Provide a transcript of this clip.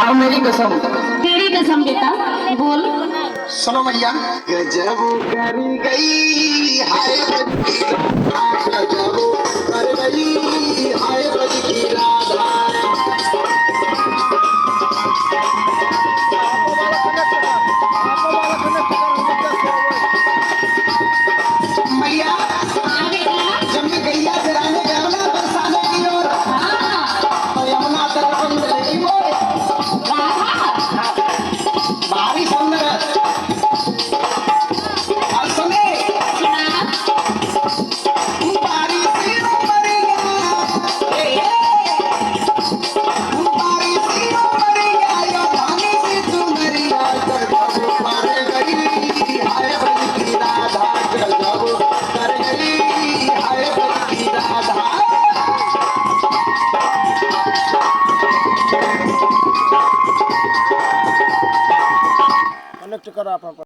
खाओ मेरी कसम। तेरी कसम बेटा, बोल। सुनो मैया। गजब कर गई हाय बजकी राधा, गजब कर गई हाय बजकी राधा। मैया जब मैं गैया चराने गया ना बरसाने की ओर, तो यमुना तट बंद रही मोर भारी सुंदर। और सुने बारी सी उमरिया, बारी सी उमरिया, यो धानी सी चुनरिया, गजब कर गई हाय बजकी राधा, गजब कर गई हाय बजकी राधा। कनेक्ट करा अपन